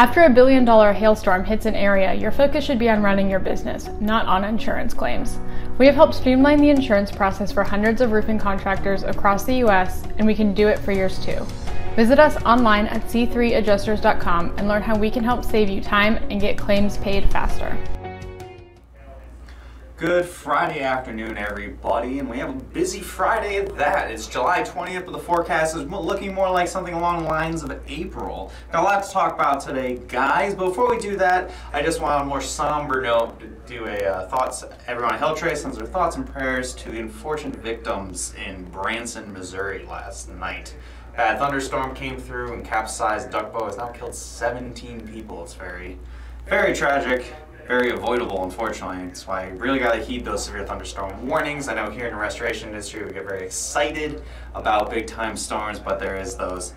After a billion-dollar hailstorm hits an area, your focus should be on running your business, not on insurance claims. We have helped streamline the insurance process for hundreds of roofing contractors across the U.S., and we can do it for yours too. Visit us online at c3adjusters.com and learn how we can help save you time and get claims paid faster. Good Friday afternoon, everybody, and we have a busy Friday at that. It's July 20th, but the forecast is looking more like something along the lines of April. Got a lot to talk about today, guys, but before we do that, I just want on a more somber note to do a thoughts. Everyone at Hilltrace sends their thoughts and prayers to the unfortunate victims in Branson, Missouri last night. A thunderstorm came through and capsized duck boat. Has now killed 17 people. It's very, very tragic. Very avoidable, unfortunately. That's why you really got to heed those severe thunderstorm warnings. I know here in the restoration industry we get very excited about big time storms, but there is those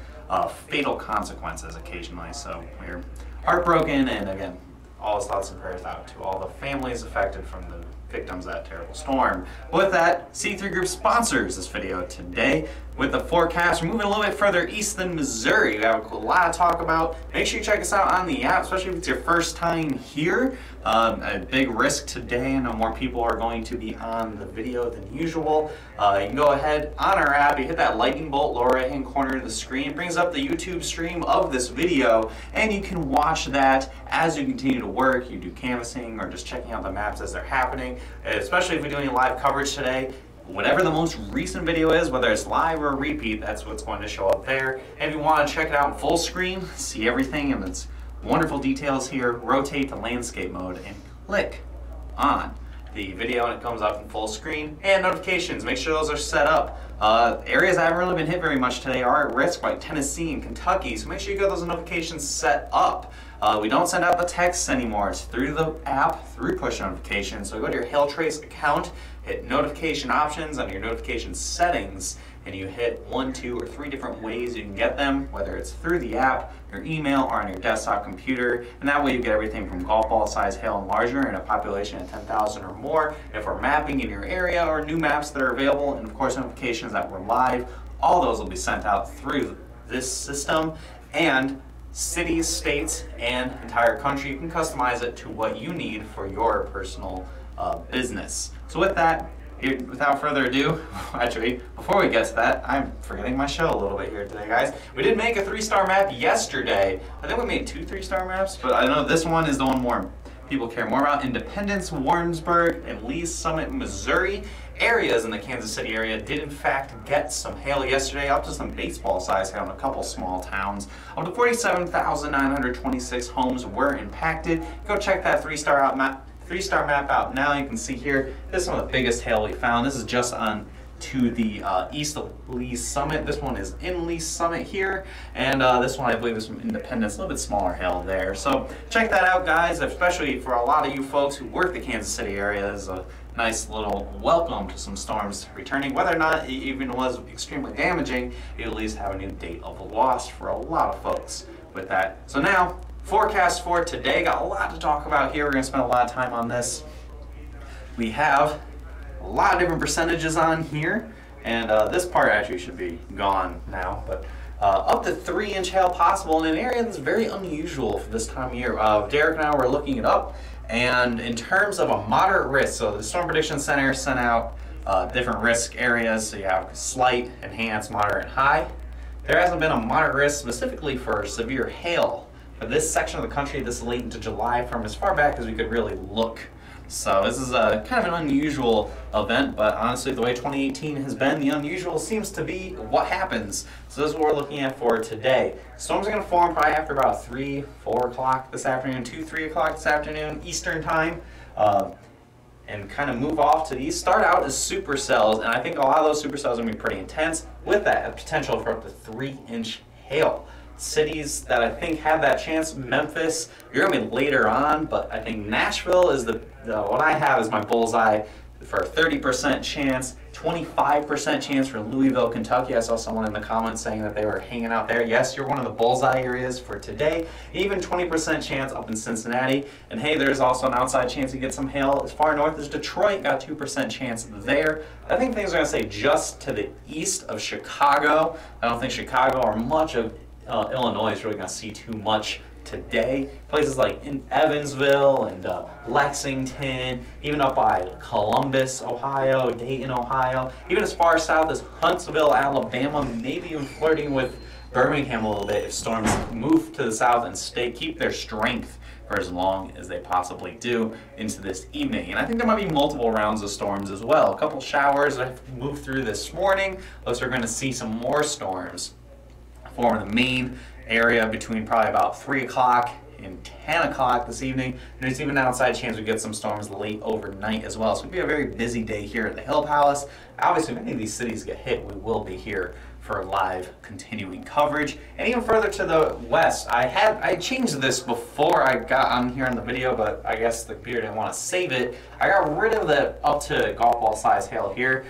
fatal consequences occasionally. So we're heartbroken, and again, all his thoughts and prayers out to all the families affected from the victims of that terrible storm. With that, C3 Group sponsors this video today. With the forecast, we're moving a little bit further east than Missouri. We have a lot to talk about. Make sure you check us out on the app, especially if it's your first time here. A big risk today. I know more people are going to be on the video than usual. You can go ahead on our app, you hit that lightning bolt lower right hand corner of the screen. It brings up the YouTube stream of this video, and you can watch that as you continue to work. You do canvassing or just checking out the maps as they're happening, especially if we're doing live coverage today. Whatever the most recent video is, whether it's live or a repeat, that's what's going to show up there. And if you want to check it out in full screen, see everything and its wonderful details here, rotate to landscape mode and click on the video and it comes up in full screen. And notifications, make sure those are set up. Areas that haven't really been hit very much today are at risk, like Tennessee and Kentucky, so make sure you get those notifications set up. We don't send out the texts anymore. It's through the app, through push notifications. So go to your Hilltrace account, hit notification options under your notification settings, and you hit 1, 2, or 3 different ways you can get them, whether it's through the app, your email, or on your desktop computer. And that way you get everything from golf ball size hail and larger and a population of 10,000 or more. If we're mapping in your area or new maps that are available, and of course notifications that we're live, all those will be sent out through this system. And cities, states, and entire country, you can customize it to what you need for your personal business. So with that, without further ado, actually, before we get to that, I'm forgetting my show a little bit here today, guys. We did make a 3-star map yesterday. I think we made 2 3-star maps, but I know this one is the one more people care more about. Independence, Warrensburg, and Lee's Summit, Missouri. Areas in the Kansas City area did in fact get some hail yesterday, up to some baseball size hail in a couple small towns. Up to 47,926 homes were impacted. Go check that 3-star map out now. You can see here, this is some of the biggest hail we found. This is just on to the east of Lee's Summit. This one is in Lee's Summit here, and this one I believe is from Independence, a little bit smaller hail there. So check that out, guys, especially for a lot of you folks who work the Kansas City area. This is a nice little welcome to some storms returning. Whether or not it even was extremely damaging, you at least have a new date of loss for a lot of folks with that. So now, forecast for today. Got a lot to talk about here. We're going to spend a lot of time on this. We have a lot of different percentages on here, and this part actually should be gone now, but up to 3-inch hail possible in an area that's very unusual for this time of year. Derek and I were looking it up, and in terms of a moderate risk, so the Storm Prediction Center sent out different risk areas, so you have slight, enhanced, moderate, and high. There hasn't been a moderate risk specifically for severe hail for this section of the country this late into July from as far back as we could really look. So this is a kind of an unusual event, but honestly the way 2018 has been, the unusual seems to be what happens. So this is what we're looking at for today. Storms are going to form probably after about 3, 4 o'clock this afternoon, 2, 3 o'clock this afternoon Eastern time, and kind of move off to the east. Start out as supercells, and I think a lot of those supercells are going to be pretty intense with that potential for up to 3-inch hail. Cities that I think have that chance, Memphis, you're going to be later on, but I think Nashville is what I have is my bullseye for a 30% chance, 25% chance for Louisville, Kentucky. I saw someone in the comments saying that they were hanging out there. Yes, you're one of the bullseye areas for today. Even 20% chance up in Cincinnati. And hey, there's also an outside chance you get some hail as far north as Detroit. Got 2% chance there. I think things are going to stay just to the east of Chicago. I don't think Chicago or much of Illinois is really going to see too much today. Places like in Evansville and Lexington, even up by Columbus, Ohio, Dayton, Ohio, even as far south as Huntsville, Alabama, maybe even flirting with Birmingham a little bit if storms move to the south and keep their strength for as long as they possibly do into this evening. And I think there might be multiple rounds of storms as well. A couple showers that have moved through this morning. Looks we're going to see some more storms form in the main area between probably about 3 o'clock and 10 o'clock this evening. And there's even an outside chance we get some storms late overnight as well. So it'll be a very busy day here at the Hill Palace. Obviously, if any of these cities get hit, we will be here for live continuing coverage. And even further to the west, I changed this before I got on here in the video, but I guess the computer didn't want to save it. I got rid of the up to golf ball size hail here.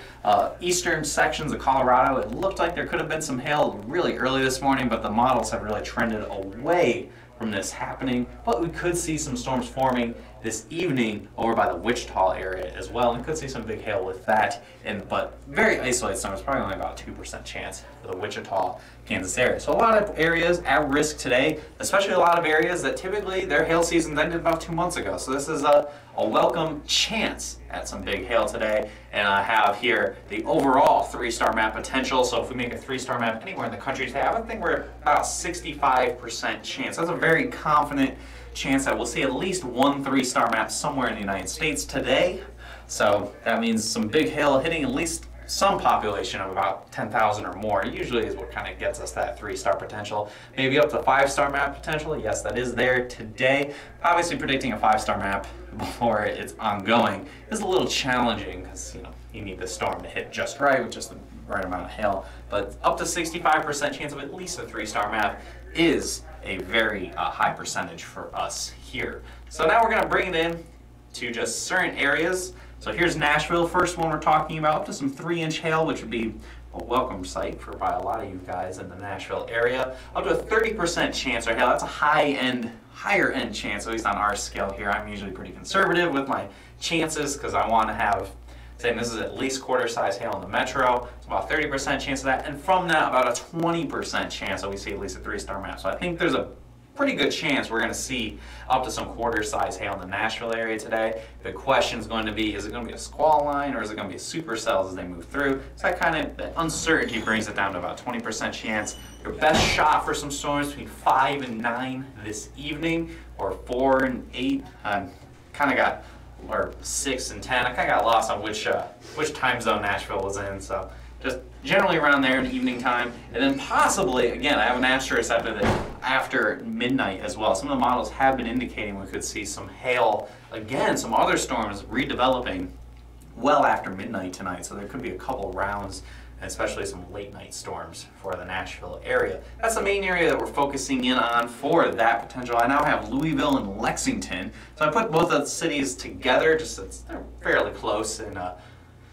Eastern sections of Colorado, it looked like there could have been some hail really early this morning, but the models have really trended away from this happening. But we could see some storms forming this evening over by the Wichita area as well, and could see some big hail with that. But very isolated storms, probably only about 2% chance for the Wichita, Kansas area. So a lot of areas at risk today, especially a lot of areas that typically their hail season ended about 2 months ago. So this is a welcome chance at some big hail today. And I have here the overall 3-star map potential. So if we make a 3-star map anywhere in the country today, I would think we're at about 65% chance. That's a very confident chance that we'll see at least one 3-star map somewhere in the United States today. So that means some big hail hitting at least some population of about 10,000 or more. Usually is what kind of gets us that 3-star potential. Maybe up to 5-star map potential. Yes, that is there today. Obviously predicting a 5-star map before it's ongoing is a little challenging because you need the storm to hit just right with just the right amount of hail. But up to 65% chance of at least a 3-star map is a very high percentage for us here. So now we're going to bring it in to just certain areas. So here's Nashville, first one we're talking about, up to some 3-inch hail, which would be a welcome sight for by a lot of you guys in the Nashville area. Up to a 30% chance for hail. That's a higher end chance, at least on our scale here. I'm usually pretty conservative with my chances because I want to have, saying this is at least quarter-size hail in the metro. It's about 30% chance of that, and from that, about a 20% chance that we see at least a 3-star map. So I think there's a pretty good chance we're going to see up to some quarter-size hail in the Nashville area today. The question is going to be, is it going to be a squall line or is it going to be supercells as they move through? So that kind of uncertainty brings it down to about 20% chance. Your best shot for some storms between 5 and 9 this evening, or 4 and 8. Kind of got, or 6 and 10. I kind of got lost on which time zone Nashville was in. So just generally around there in the evening time, and then possibly, again, I have an asterisk after midnight as well. Some of the models have been indicating we could see some hail, again, some other storms redeveloping well after midnight tonight, so there could be a couple rounds, especially some late night storms for the Nashville area. That's the main area that we're focusing in on for that potential. I now have Louisville and Lexington, so I put both of the cities together, just so they're fairly close in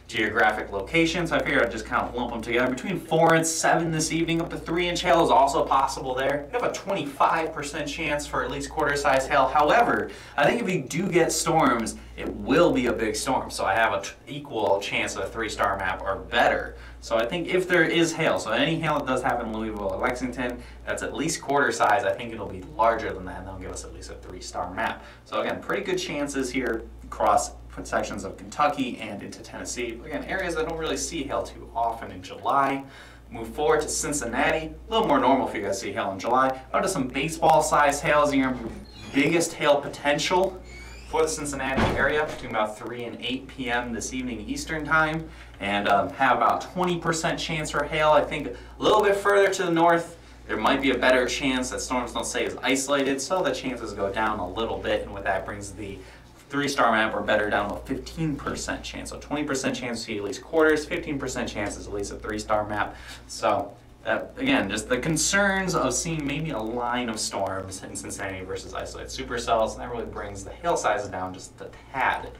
geographic location, so I figured I'd just kind of lump them together. Between 4 and 7 this evening, up to 3-inch hail is also possible there. You have a 25% chance for at least quarter-size hail. However, I think if you do get storms, it will be a big storm. So I have an equal chance of a 3-star map or better. So I think if there is hail, so any hail that does happen in Louisville or Lexington, that's at least quarter size, I think it'll be larger than that, and they'll give us at least a 3-star map. So again, pretty good chances here across sections of Kentucky and into Tennessee. Again, areas that don't really see hail too often in July. Move forward to Cincinnati, a little more normal for you guys to see hail in July. Out to some baseball-sized hails, your biggest hail potential for the Cincinnati area between about 3 and 8 p.m. this evening Eastern time, and have about 20% chance for hail. I think a little bit further to the north, there might be a better chance that storms don't stay as isolated, so the chances go down a little bit, and with that brings the 3-star map or better down to a 15% chance. So 20% chance to see at least quarters, 15% chance is at least a 3-star map. So again, just the concerns of seeing maybe a line of storms in Cincinnati versus isolated supercells, that really brings the hail sizes down just a tad.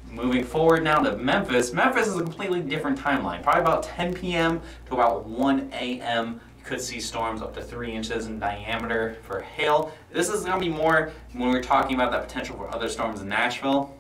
Moving forward now to Memphis. Memphis is a completely different timeline. Probably about 10 p.m. to about 1 a.m. Could see storms up to 3 inches in diameter for hail. This is going to be more when we're talking about that potential for other storms in Nashville.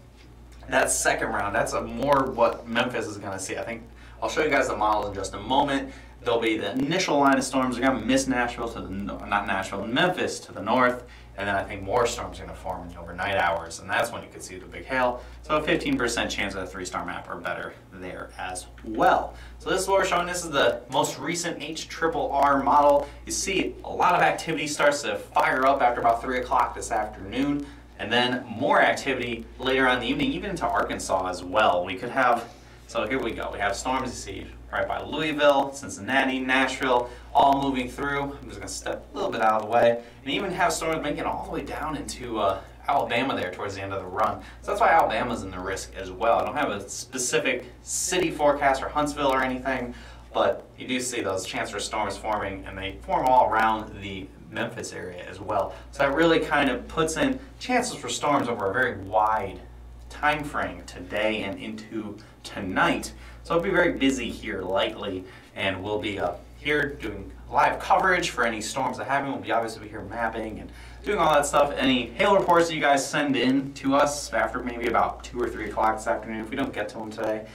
That second round, that's more what Memphis is going to see. I think I'll show you guys the models in just a moment. There'll be the initial line of storms. They're going to miss Nashville to the not Nashville, Memphis to the north, And then I think more storms are going to form in the overnight hours, and that's when you could see the big hail. So a 15% chance of a 3-star map or better there as well. So this is what we're showing. This is the most recent HRRR model. You see a lot of activity starts to fire up after about 3 o'clock this afternoon, and then more activity later on in the evening, even into Arkansas as well. We could have, so here we go. We have storms you see right by Louisville, Cincinnati, Nashville, all moving through. I'm just going to step a little bit out of the way. And even have storms making it all the way down into Alabama there towards the end of the run. So that's why Alabama's in the risk as well. I don't have a specific city forecast or Huntsville or anything, but you do see those chances for storms forming, and they form all around the Memphis area as well. So that really kind of puts in chances for storms over a very wide time frame today and into tonight. So it'll be very busy here likely, and we'll be here doing live coverage for any storms that happen. We'll be obviously here mapping and doing all that stuff. Any hail reports that you guys send in to us after maybe about 2 or 3 o'clock this afternoon, if we don't get to them today,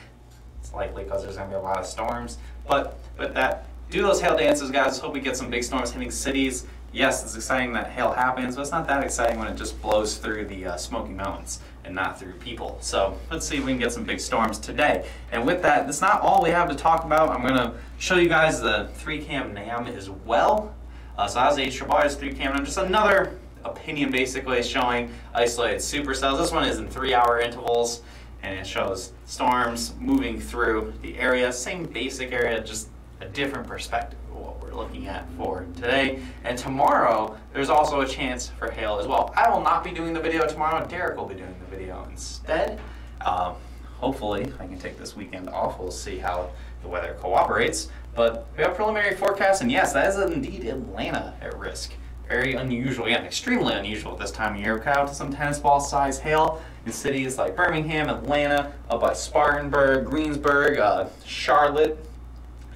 it's likely because there's going to be a lot of storms. But with that, do those hail dances, guys. Hope we get some big storms hitting cities. Yes, it's exciting that hail happens, but it's not that exciting when it just blows through the Smoky Mountains and not through people. So let's see if we can get some big storms today. And with that, that's not all we have to talk about. I'm going to show you guys the 3-cam NAM as well. So how's the HRR's 3-cam NAM? Just another opinion basically showing isolated supercells. This one is in 3-hour intervals, and it shows storms moving through the area. Same basic area, just a different perspective of what we're looking at for today. And tomorrow, there's also a chance for hail as well. I will not be doing the video tomorrow. Derek will be doing the video instead. Hopefully, I can take this weekend off. We'll see how the weather cooperates. But we have preliminary forecasts, and yes, that is indeed Atlanta at risk. Very unusual, yeah, extremely unusual at this time of year. We cut out to some tennis ball size hail in cities like Birmingham, Atlanta, up by Spartanburg, Greensburg, Charlotte,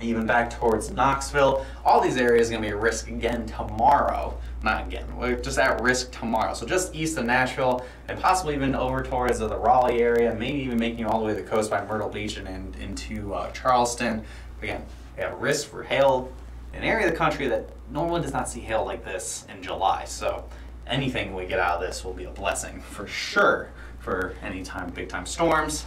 even back towards Knoxville. All these areas are going to be at risk again tomorrow. Not again, we're just at risk tomorrow. So just east of Nashville and possibly even over towards the Raleigh area, maybe even making it all the way to the coast by Myrtle Beach and into Charleston. Again, we have risk for hail in an area of the country that normally does not see hail like this in July. So anything we get out of this will be a blessing for sure for any time big time storms.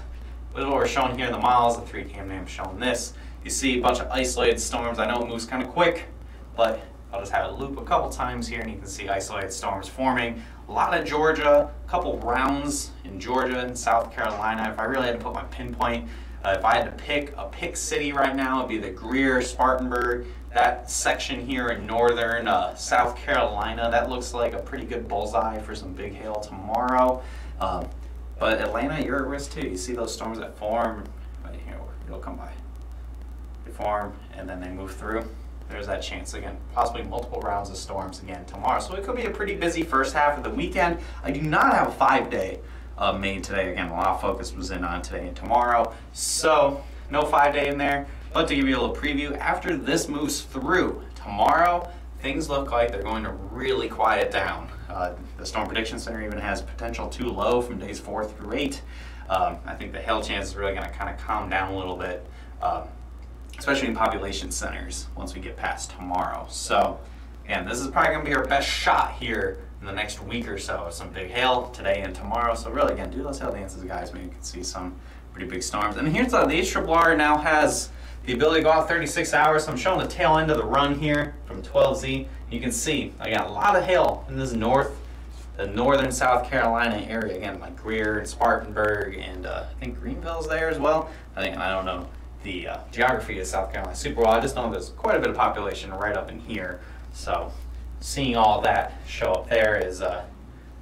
With what we're showing here in the miles, the 3-cam NAM showing this. You see a bunch of isolated storms. I know it moves kind of quick, but I'll just have it loop a couple times here and you can see isolated storms forming. A lot of Georgia, a couple rounds in Georgia and South Carolina. If I really had to put my pinpoint, if I had to pick a pick city right now, it'd be the Greer, Spartanburg, that section here in northern South Carolina. That looks like a pretty good bullseye for some big hail tomorrow. But Atlanta, you're at risk too. You see those storms that form right here, it'll come by. They form and then they move through. There's that chance again, possibly multiple rounds of storms again tomorrow. So it could be a pretty busy first half of the weekend. I do not have a 5-day made today. Again, a lot of focus was in on today and tomorrow. So no 5-day in there, but to give you a little preview, after this moves through tomorrow, things look like they're going to really quiet down. The Storm Prediction Center even has potential too low from days 4 through 8. I think the hail chance is really going to kind of calm down a little bit, especially in population centers once we get past tomorrow. So again, this is probably going to be our best shot here in the next week or so. Some big hail today and tomorrow. So really, again, do those hail dances, guys. Maybe you can see some pretty big storms. And here's the HRRR now has the ability to go out 36 hours. So I'm showing the tail end of the run here from 12Z. You can see I got a lot of hail in this the northern South Carolina area. Again, like Greer and Spartanburg, and I think Greenville's there as well. I don't know the geography of South Carolina super well. I just know there's quite a bit of population right up in here. So seeing all that show up there is at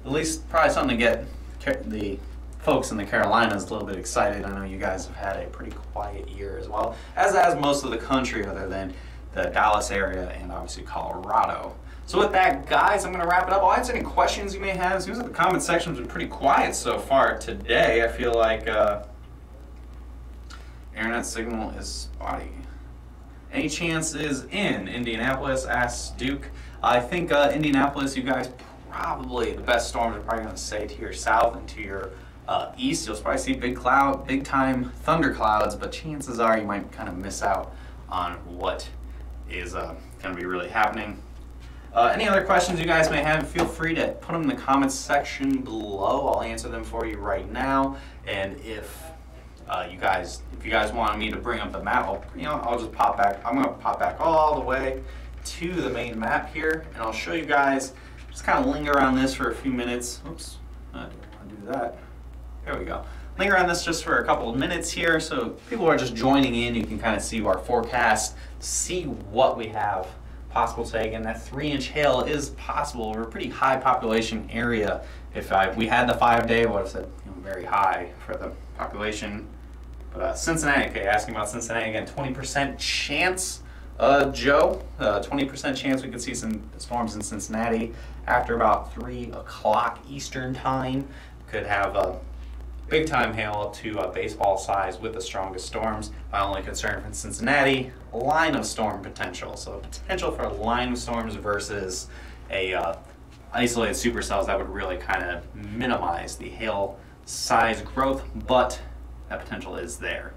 least probably something to get the folks in the Carolinas a little bit excited. I know you guys have had a pretty quiet year as well, as has most of the country other than the Dallas area and obviously Colorado. So with that, guys, I'm going to wrap it up. I'll answer any questions you may have. It seems like the comment section's been pretty quiet so far today. I feel like internet signal is spotty. Any chances in Indianapolis? Asks Duke. I think Indianapolis, you guys probably, the best storms are probably going to stay to your south and to your east. You'll probably see big time thunder clouds, but chances are you might kind of miss out on what is going to be really happening. Any other questions you guys may have, feel free to put them in the comments section below. I'll answer them for you right now. And if you guys wanted me to bring up the map, I'll just pop back. I'm going to pop back all the way to the main map here, and I'll show you guys. Just kind of linger on this for a few minutes. Oops, I didn't want to do that. There we go. Linger on this just for a couple of minutes here, so people are just joining in. You can kind of see our forecast, see what we have possible today. Again, that 3-inch hail is possible. We're a pretty high population area. If we had the 5-day, I would have said very high for the population. But Cincinnati, okay, asking about Cincinnati again, 20% chance, Joe, 20% chance we could see some storms in Cincinnati after about 3 o'clock Eastern time. Could have big time hail up to baseball size with the strongest storms. My only concern for Cincinnati, line of storm potential. So potential for a line of storms versus a isolated supercells that would really kind of minimize the hail size growth, but that potential is there.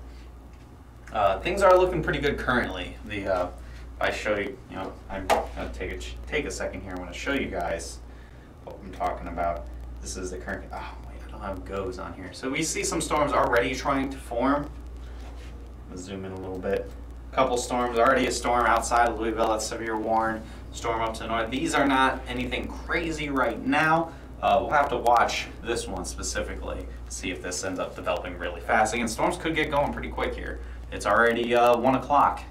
Things are looking pretty good currently. If I show you, I'm gonna take a second here. I want to show you guys what I'm talking about. This is the current. Oh wait, I don't have GOES on here. So we see some storms already trying to form. Let's zoom in a little bit. A couple storms already. A storm outside of Louisville that's severe warned. Storm up to the north. These are not anything crazy right now. We'll have to watch this one specifically to see if this ends up developing really fast. Again, storms could get going pretty quick here. It's already 1 o'clock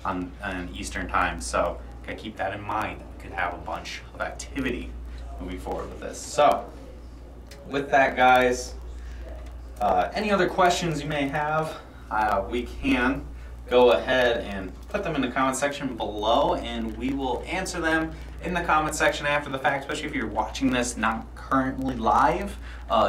on Eastern time, so gotta keep that in mind. We could have a bunch of activity moving forward with this. So, with that, guys, any other questions you may have, we can go ahead and put them in the comment section below, and we will answer them in the comment section after the fact, especially if you're watching this not currently live.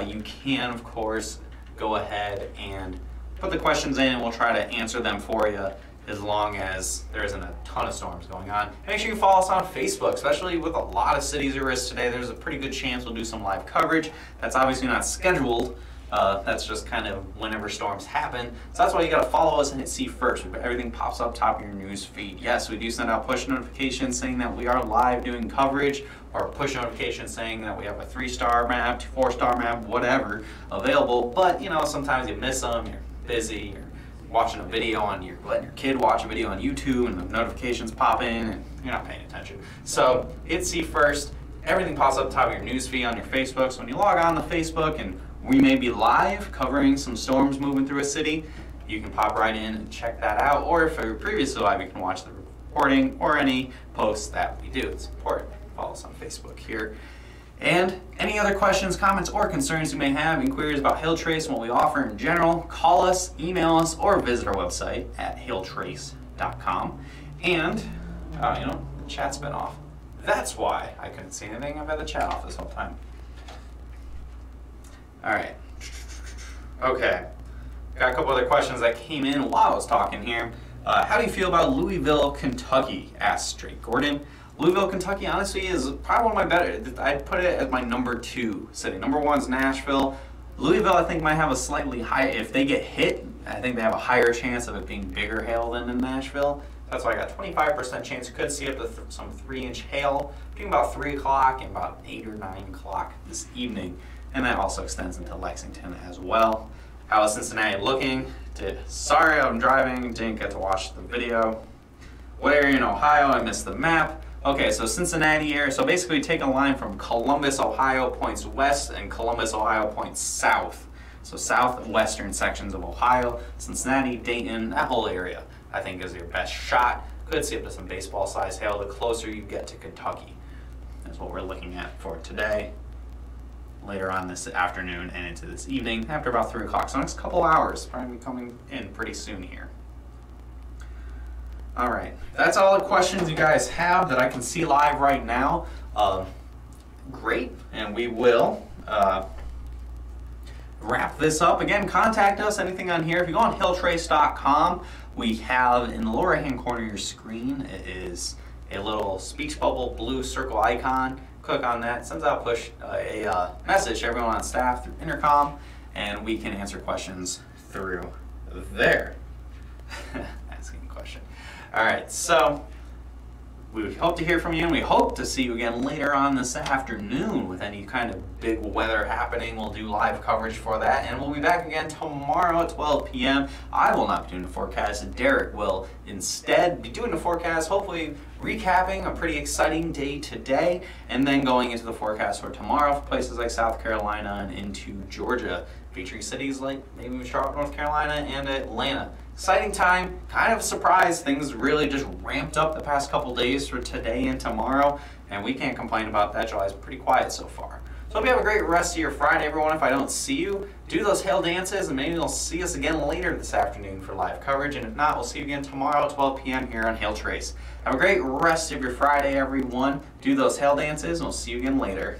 You can, of course, go ahead and put the questions in, and we'll try to answer them for you as long as there isn't a ton of storms going on. Make sure you follow us on Facebook, especially with a lot of cities at risk today. There's a pretty good chance we'll do some live coverage. That's obviously not scheduled. That's just kind of whenever storms happen. So that's why you got to follow us and hit see first. Everything pops up top of your news feed. Yes, we do send out push notifications saying that we are live doing coverage, or push notifications saying that we have a 3-star map, 4-star map, whatever available. But sometimes you miss them. You're busy. You're watching a video you're letting your kid watch a video on YouTube, and the notifications pop in, and you're not paying attention. So hit see first. Everything pops up top of your news feed on your Facebook. So when you log on to Facebook and we may be live covering some storms moving through a city, you can pop right in and check that out. Or if you're previously live, you can watch the recording or any posts that we do. It's important. Follow us on Facebook here. And any other questions, comments, or concerns you may have, inquiries about HailTrace and what we offer in general, call us, email us, or visit our website at hailtrace.com. And, the chat's been off. That's why I couldn't see anything. I've had the chat off this whole time. All right. Okay. Got a couple other questions that came in while I was talking here. How do you feel about Louisville, Kentucky? Asked Straight Gordon. Louisville, Kentucky, honestly, is probably one of my better. I'd put it as my number 2 city. Number 1 is Nashville. Louisville, I think, might have a slightly higher. If they get hit, I think they have a higher chance of it being bigger hail than in Nashville. That's why I got 25% chance. You could see up to some 3-inch hail between about 3 o'clock and about 8 or 9 o'clock this evening. And that also extends into Lexington as well. How is Cincinnati looking? Sorry, I'm driving, didn't get to watch the video. What area in Ohio? I missed the map. Okay, so Cincinnati area. So basically take a line from Columbus, Ohio points west, and Columbus, Ohio points south. So southwestern sections of Ohio, Cincinnati, Dayton, that whole area, I think is your best shot. Could see up to some baseball-sized hail the closer you get to Kentucky. That's what we're looking at for today. Later on this afternoon and into this evening, after about 3 o'clock. So next couple hours, probably coming in pretty soon here. All right, that's all the questions you guys have that I can see live right now. Great, and we will wrap this up. Again, contact us, anything on here. If you go on hailtrace.com, we have in the lower right-hand corner of your screen, it is a little speech bubble blue circle icon. Click on that, it sends out a message to everyone on staff through intercom, and we can answer questions through there. Asking a question. All right, so We would hope to hear from you, and we hope to see you again later on this afternoon with any kind of big weather happening. We'll do live coverage for that, and we'll be back again tomorrow at 12 p.m. I will not be doing the forecast. Derek will instead be doing the forecast, hopefully recapping a pretty exciting day today, and then going into the forecast for tomorrow for places like South Carolina and into Georgia, featuring cities like maybe Charlotte, North Carolina, and Atlanta. Exciting time, kind of a surprise. Things really just ramped up the past couple days for today and tomorrow, and we can't complain about that. July's pretty quiet so far. So hope you have a great rest of your Friday, everyone. If I don't see you, do those hail dances, and maybe you'll see us again later this afternoon for live coverage, and if not, we'll see you again tomorrow at 12 p.m. here on Hail Trace. Have a great rest of your Friday, everyone. Do those hail dances, and we'll see you again later.